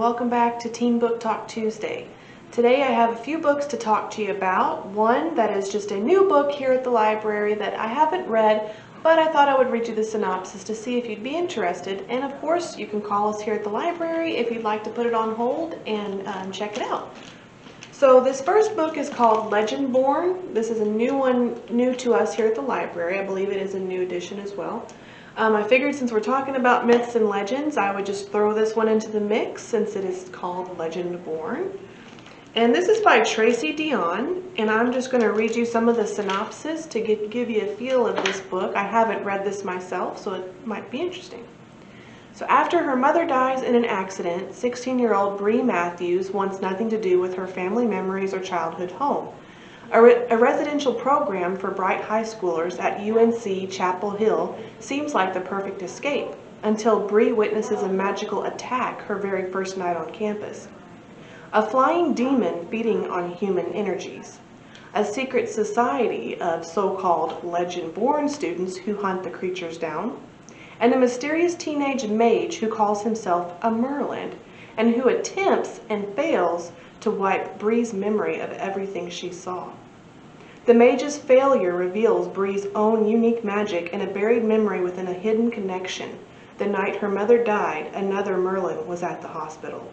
welcome back to Teen Book Talk Tuesday. Today I have a few books to talk to you about. One that is just a new book here at the library that I haven't read, but I thought I would read you the synopsis to see if you'd be interested. And of course, you can call us here at the library if you'd like to put it on hold and check it out. So this first book is called Legend Born. This is a new one, new to us here at the library. I believe it is a new edition as well. I figured since we're talking about myths and legends, I would just throw this one into the mix since it is called Legend Born. And this is by Tracy Dion, and I'm just going to read you some of the synopsis to give you a feel of this book. I haven't read this myself, so it might be interesting. So after her mother dies in an accident, 16-year-old Bree Matthews wants nothing to do with her family memories or childhood home. A residential program for bright high schoolers at UNC Chapel Hill seems like the perfect escape, until Bree witnesses a magical attack her very first night on campus. A flying demon feeding on human energies. A secret society of so-called legend-born students who hunt the creatures down. And a mysterious teenage mage who calls himself a Merlin, and who attempts and fails to wipe Bree's memory of everything she saw. The mage's failure reveals Bree's own unique magic and a buried memory within a hidden connection. The night her mother died, another Merlin was at the hospital.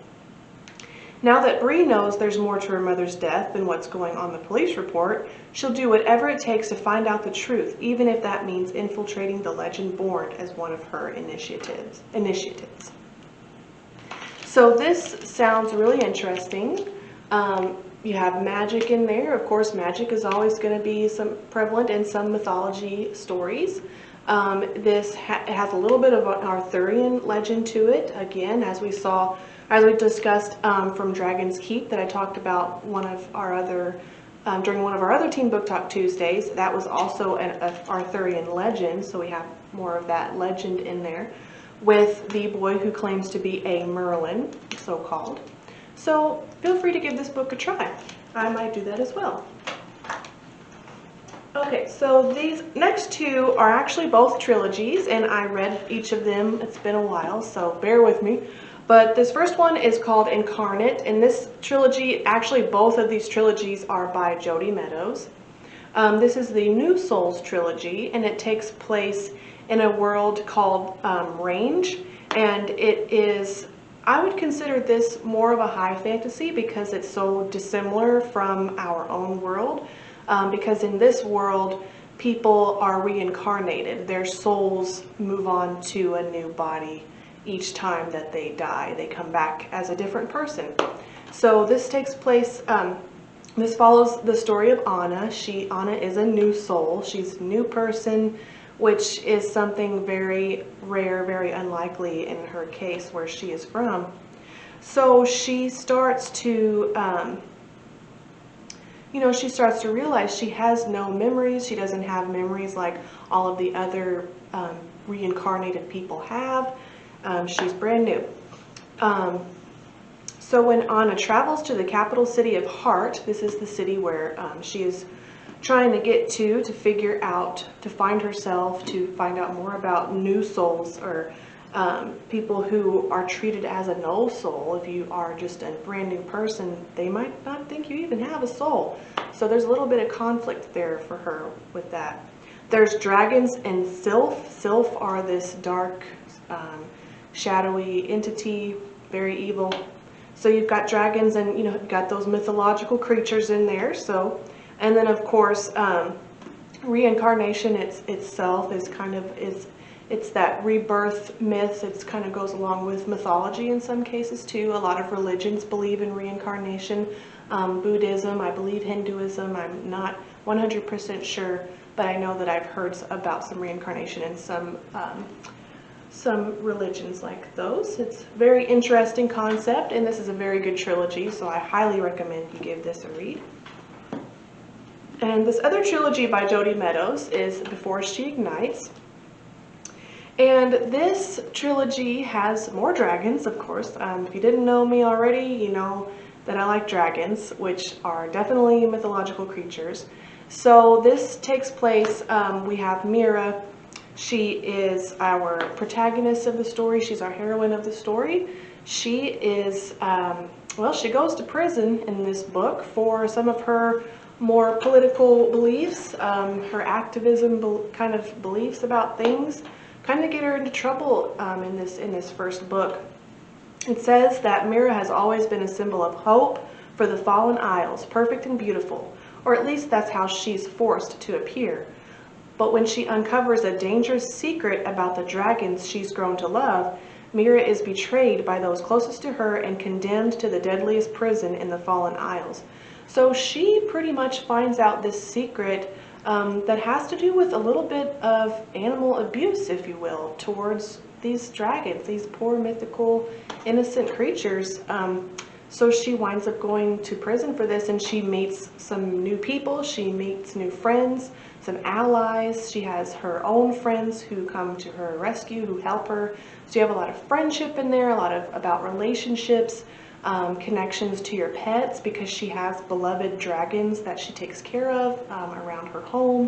Now that Bree knows there's more to her mother's death than what's going on the police report, she'll do whatever it takes to find out the truth, even if that means infiltrating the Legend Born as one of her initiatives. So this sounds really interesting. You have magic in there. Of course, magic is always going to be prevalent in some mythology stories. This has a little bit of an Arthurian legend to it. Again, as we discussed from Dragon's Keep that I talked about during one of our other Teen Book Talk Tuesdays. That was also an Arthurian legend, so we have more of that legend in there with the boy who claims to be a Merlin, so-called. So feel free to give this book a try. I might do that as well. Okay, so these next two are actually both trilogies, and I read each of them. It's been a while, so bear with me. But this first one is called Incarnate, and this trilogy, actually both of these trilogies are by Jodi Meadows. This is the New Souls trilogy, and it takes place in a world called Range, and it is, I would consider this more of a high fantasy because it's so dissimilar from our own world. Because in this world, people are reincarnated. Their souls move on to a new body each time that they die. They come back as a different person. So this takes place, this follows the story of Anna. Anna is a new soul. She's a new person, which is something very rare, very unlikely in her case where she is from. So she starts to, she starts to realize she has no memories. She doesn't have memories like all of the other reincarnated people have. She's brand new. So when Anna travels to the capital city of Heart, this is the city where she is trying to get to figure out, to find herself, to find out more about new souls, or people who are treated as a null soul. If you are just a brand new person, they might not think you even have a soul. So there's a little bit of conflict there for her with that. There's dragons and sylph. Sylph are this dark, shadowy entity, very evil. So you've got dragons and you've got those mythological creatures in there. So, and then of course, reincarnation itself is it's that rebirth myth. It kind of goes along with mythology in some cases too. A lot of religions believe in reincarnation. Buddhism, I believe Hinduism, I'm not 100% sure, but I know that I've heard about some reincarnation in some religions like those. It's a very interesting concept, and this is a very good trilogy, so I highly recommend you give this a read. And this other trilogy by Jodi Meadows is Before She Ignites. And this trilogy has more dragons, of course. If you didn't know me already, you know that I like dragons, which are definitely mythological creatures. So this takes place, we have Mira. She is our protagonist of the story. She's our heroine of the story. She is, well, she goes to prison in this book for some of her more political beliefs, her activism kind of beliefs about things, kind of get her into trouble in this first book. It says that Mira has always been a symbol of hope for the fallen isles, perfect and beautiful, or at least that's how she's forced to appear. But when she uncovers a dangerous secret about the dragons she's grown to love, Mira is betrayed by those closest to her and condemned to the deadliest prison in the Fallen Isles. So she pretty much finds out this secret that has to do with a little bit of animal abuse, if you will, towards these dragons, these poor mythical innocent creatures. So she winds up going to prison for this, and she meets some new people, she meets new friends, some allies. She has her own friends who come to her rescue, who help her. So you have a lot of friendship in there, a lot of about relationships, connections to your pets, because she has beloved dragons that she takes care of around her home.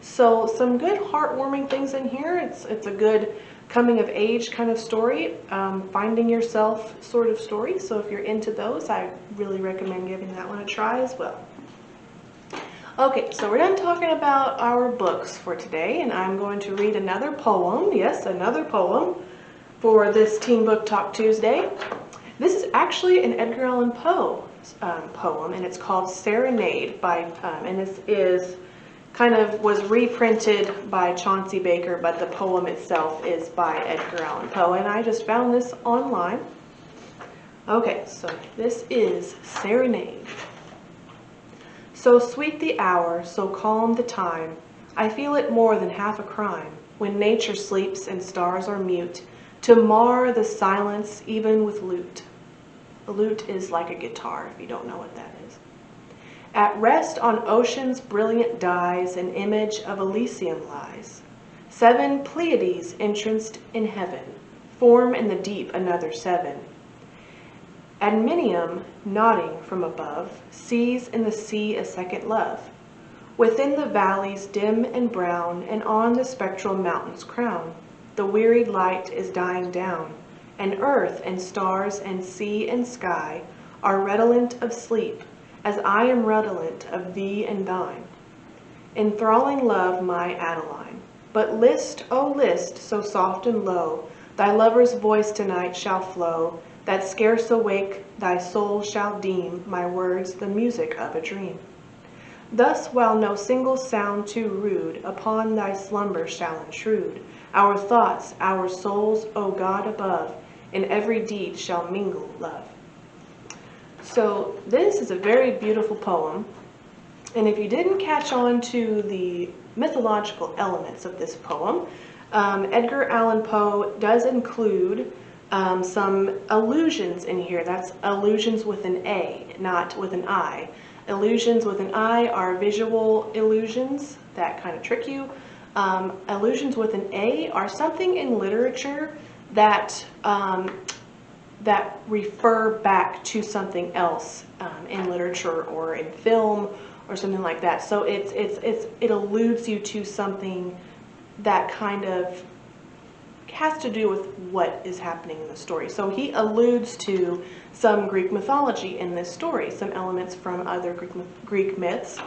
So some good heartwarming things in here. It's a good coming of age kind of story, finding yourself sort of story. So if you're into those, I really recommend giving that one a try as well. Okay, so we're done talking about our books for today, and I'm going to read another poem. Yes, another poem for this Teen Book Talk Tuesday. This is actually an Edgar Allan Poe poem, and it's called Serenade and this is was reprinted by Chauncey Baker, but the poem itself is by Edgar Allan Poe, and I just found this online. Okay, so this is Serenade. So sweet the hour, so calm the time, I feel it more than half a crime, when nature sleeps and stars are mute, to mar the silence even with lute. A lute is like a guitar, if you don't know what that is. At rest on ocean's brilliant dyes, an image of Elysium lies. 7 Pleiades entranced in heaven, form in the deep another 7. Adminium, nodding from above, sees in the sea a second love. Within the valleys dim and brown, and on the spectral mountain's crown, the wearied light is dying down, and earth and stars and sea and sky are redolent of sleep, as I am redolent of thee and thine. Enthralling love, my Adeline, but list, oh list, so soft and low, thy lover's voice tonight shall flow, that scarce awake thy soul shall deem my words the music of a dream. Thus, while no single sound too rude upon thy slumber shall intrude, our thoughts, our souls, O God above, in every deed shall mingle love. So this is a very beautiful poem, and if you didn't catch on to the mythological elements of this poem, Edgar Allan Poe does include some allusions in here. That's allusions with an A, not with an I. Illusions with an I are visual illusions that kind of trick you. Allusions with an A are something in literature that that refer back to something else in literature or in film or something like that. So it alludes you to something that kind of has to do with what is happening in the story. So he alludes to some Greek mythology in this story, some elements from other Greek myths.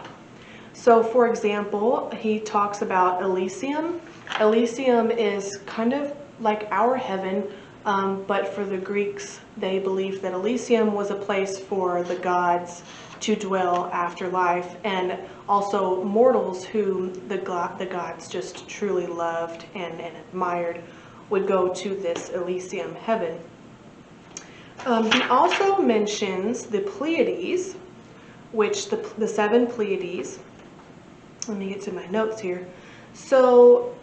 So for example, he talks about Elysium. Elysium is kind of like our heaven, but for the Greeks, they believed that Elysium was a place for the gods to dwell after life, and also mortals whom the gods just truly loved and admired would go to this Elysium heaven. He also mentions the Pleiades, which the 7 Pleiades. Let me get to my notes here. So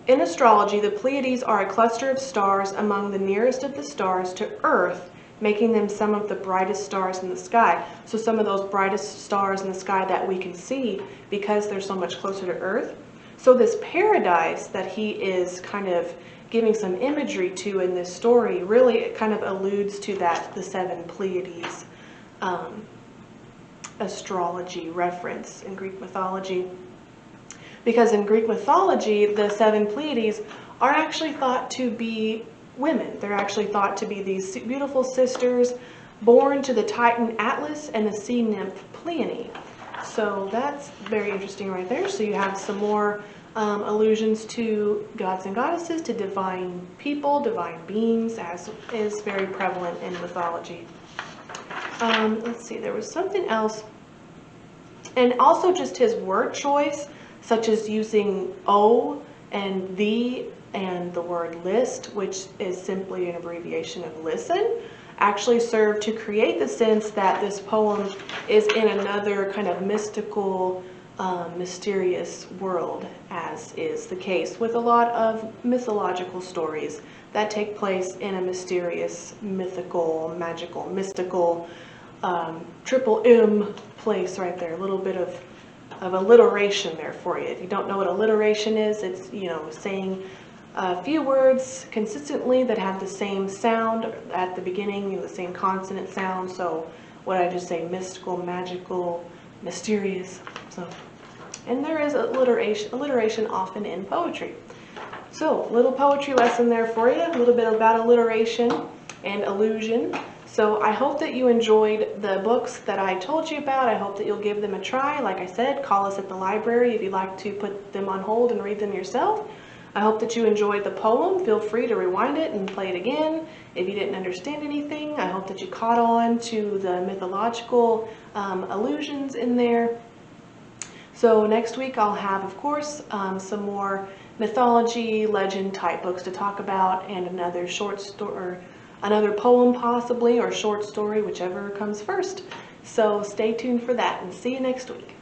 in astrology, the Pleiades are a cluster of stars among the nearest of the stars to Earth, making them some of the brightest stars in the sky. So some of those brightest stars in the sky that we can see because they're so much closer to Earth. So this paradise that he is kind of giving some imagery to in this story, really it kind of alludes to that, the 7 Pleiades astrology reference in Greek mythology. Because in Greek mythology, the 7 Pleiades are actually thought to be women. They're actually thought to be these beautiful sisters born to the Titan Atlas and the sea nymph Pleione. So that's very interesting right there. So you have some more allusions to gods and goddesses, to divine people, divine beings, as is very prevalent in mythology. Let's see, there was something else. And also just his word choice, such as using "o" and "the" and the word "list," which is simply an abbreviation of "listen," actually serve to create the sense that this poem is in another kind of mystical, mysterious world, as is the case with a lot of mythological stories that take place in a mysterious, mythical, magical, mystical, triple M place right there. A little bit of alliteration there for you. If you don't know what alliteration is, it's, saying a few words consistently that have the same sound at the beginning, the same consonant sound. So what I just say, mystical, magical, mysterious. So, and there is alliteration often in poetry. So, little poetry lesson there for you, a little bit about alliteration and allusion. So I hope that you enjoyed the books that I told you about. I hope that you'll give them a try. Like I said, call us at the library if you'd like to put them on hold and read them yourself. I hope that you enjoyed the poem. Feel free to rewind it and play it again if you didn't understand anything. I hope that you caught on to the mythological allusions in there. So next week I'll have, of course, some more mythology, legend type books to talk about, and another short story, or another poem possibly, or short story, whichever comes first. So stay tuned for that, and see you next week.